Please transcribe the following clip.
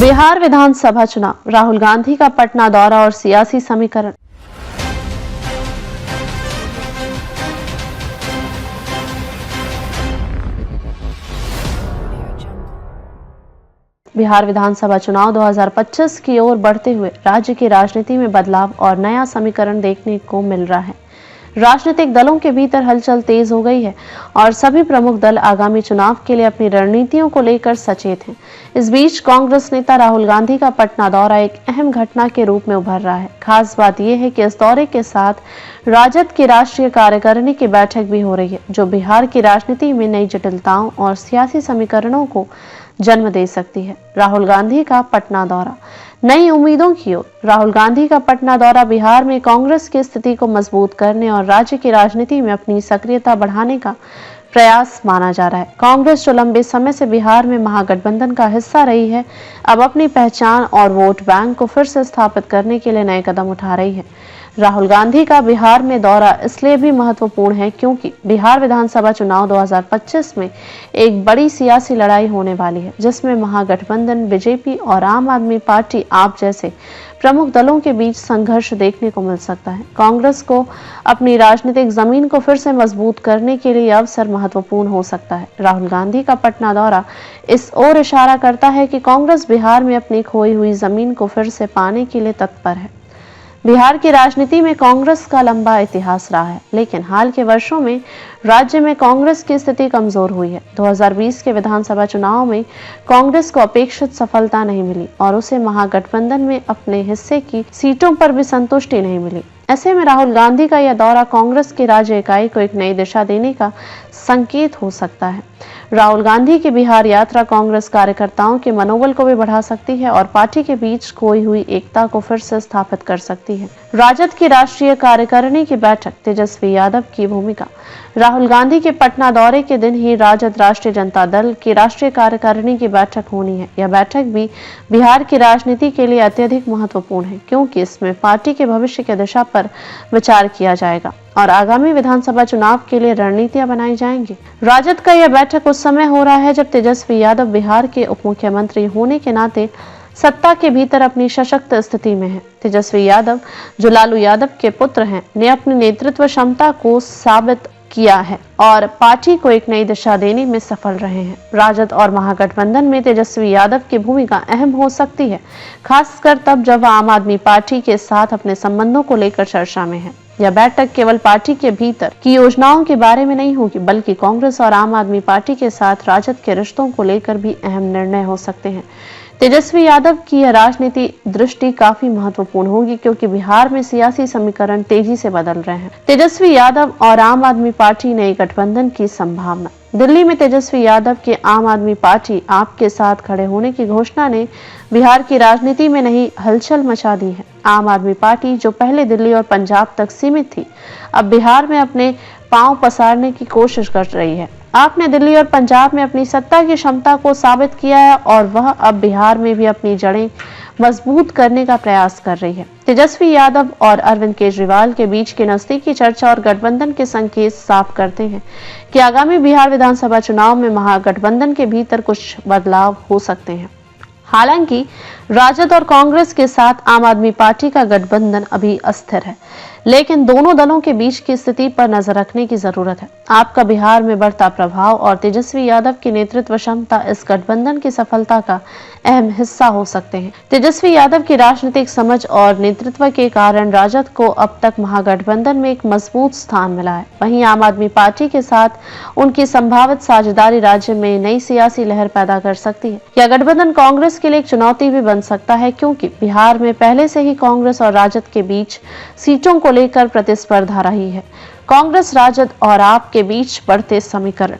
बिहार विधानसभा चुनाव, राहुल गांधी का पटना दौरा और सियासी समीकरण। बिहार विधानसभा चुनाव 2025 की ओर बढ़ते हुए राज्य की राजनीति में बदलाव और नया समीकरण देखने को मिल रहा है। राजनीतिक दलों के भीतर हलचल तेज हो गई है और सभी प्रमुख दल आगामी चुनाव के लिए अपनी रणनीतियों को लेकर सचेत हैं। इस बीच कांग्रेस नेता राहुल गांधी का पटना दौरा एक अहम घटना के रूप में उभर रहा है। खास बात यह है कि इस दौरे के साथ राजद की राष्ट्रीय कार्यकारिणी की बैठक भी हो रही है, जो बिहार की राजनीति में नई जटिलताओं और सियासी समीकरणों को जन्म दे सकती है। राहुल गांधी का पटना दौरा नई उम्मीदों की ओर। राहुल गांधी का पटना दौरा बिहार में कांग्रेस की स्थिति को मजबूत करने और राज्य की राजनीति में अपनी सक्रियता बढ़ाने का प्रयास माना जा रहा है। कांग्रेस, जो लंबे समय से बिहार में महागठबंधन का हिस्सा रही है, अब अपनी पहचान और वोट बैंक को फिर से स्थापित करने के लिए नए कदम उठा रही है। राहुल गांधी का बिहार में दौरा इसलिए भी महत्वपूर्ण है क्योंकि बिहार विधानसभा चुनाव 2025 में एक बड़ी सियासी लड़ाई होने वाली है, जिसमें महागठबंधन, बीजेपी और आम आदमी पार्टी आप जैसे प्रमुख दलों के बीच संघर्ष देखने को मिल सकता है। कांग्रेस को अपनी राजनीतिक जमीन को फिर से मजबूत करने के लिए अवसर महत्वपूर्ण हो सकता है। राहुल गांधी का पटना दौरा इस ओर इशारा करता है कि कांग्रेस बिहार में अपनी खोई हुई जमीन को फिर से पाने के लिए तत्पर है। बिहार की राजनीति में कांग्रेस का लंबा इतिहास रहा है, लेकिन हाल के वर्षों में राज्य में कांग्रेस की स्थिति कमजोर हुई है। 2020 के विधानसभा चुनाव में कांग्रेस को अपेक्षित सफलता नहीं मिली और उसे महागठबंधन में अपने हिस्से की सीटों पर भी संतुष्टि नहीं मिली। ऐसे में राहुल गांधी का यह दौरा कांग्रेस की राज्य इकाई को एक नई दिशा देने का संकेत हो सकता है। राहुल गांधी की बिहार यात्रा कांग्रेस कार्यकर्ताओं के मनोबल को भी बढ़ा सकती है और पार्टी के बीच खोई हुई एकता को फिर से स्थापित कर सकती है। राजद की राष्ट्रीय कार्यकारिणी की बैठक, तेजस्वी यादव की भूमिका। राहुल गांधी के पटना दौरे के दिन ही राजद, राष्ट्रीय जनता दल की राष्ट्रीय कार्यकारिणी की बैठक होनी है। यह बैठक भी बिहार की राजनीति के लिए अत्यधिक महत्वपूर्ण है, क्योंकि इसमें पार्टी के भविष्य की दिशा पर विचार किया जाएगा और आगामी विधानसभा चुनाव के लिए रणनीतियां बनाई जाएंगी। राजद का यह बैठक उस समय हो रहा है जब तेजस्वी यादव बिहार के उप मुख्यमंत्री होने के नाते सत्ता के भीतर अपनी सशक्त स्थिति में है। तेजस्वी यादव, जो लालू यादव के पुत्र हैं, ने अपनी नेतृत्व क्षमता को साबित किया है और पार्टी को एक नई दिशा देने में सफल रहे हैं। राजद और महागठबंधन में तेजस्वी यादव की भूमिका अहम हो सकती है, खासकर तब जब वह आम आदमी पार्टी के साथ अपने संबंधों को लेकर चर्चा में है। यह बैठक केवल पार्टी के भीतर की योजनाओं के बारे में नहीं होगी, बल्कि कांग्रेस और आम आदमी पार्टी के साथ राजद के रिश्तों को लेकर भी अहम निर्णय हो सकते हैं। तेजस्वी यादव की यह राजनीति दृष्टि काफी महत्वपूर्ण होगी, क्योंकि बिहार में सियासी समीकरण तेजी से बदल रहे हैं। तेजस्वी यादव और आम आदमी पार्टी नए गठबंधन की संभावना। दिल्ली में तेजस्वी यादव के आम आदमी पार्टी आप के साथ खड़े होने की घोषणा ने बिहार की राजनीति में नई हलचल मचा दी है। आम आदमी पार्टी, जो पहले दिल्ली और पंजाब तक सीमित थी, अब बिहार में अपने पांव पसारने की कोशिश कर रही है। आपने दिल्ली और पंजाब में अपनी सत्ता की क्षमता को साबित किया है और वह अब बिहार में भी अपनी जड़ें मजबूत करने का प्रयास कर रही है। तेजस्वी यादव और अरविंद केजरीवाल के बीच की नजदीकी चर्चा और गठबंधन के संकेत साफ करते हैं कि आगामी बिहार विधानसभा चुनाव में महागठबंधन के भीतर कुछ बदलाव हो सकते हैं। हालांकि राजद और कांग्रेस के साथ आम आदमी पार्टी का गठबंधन अभी अस्थिर है, लेकिन दोनों दलों के बीच की स्थिति पर नजर रखने की जरूरत है। आपका बिहार में बढ़ता प्रभाव और तेजस्वी यादव की नेतृत्व क्षमता इस गठबंधन की सफलता का अहम हिस्सा हो सकते हैं। तेजस्वी यादव की राजनीतिक समझ और नेतृत्व के कारण राजद को अब तक महागठबंधन में एक मजबूत स्थान मिला है। वहीं आम आदमी पार्टी के साथ उनकी संभावित साझेदारी राज्य में नई सियासी लहर पैदा कर सकती है। यह गठबंधन कांग्रेस के लिए एक चुनौती भी बन सकता है, क्योंकि बिहार में पहले से ही कांग्रेस और राजद के बीच सीटों को लेकर प्रतिस्पर्धा रही है। कांग्रेस, राजद और आप के बीच बढ़ते समीकरण।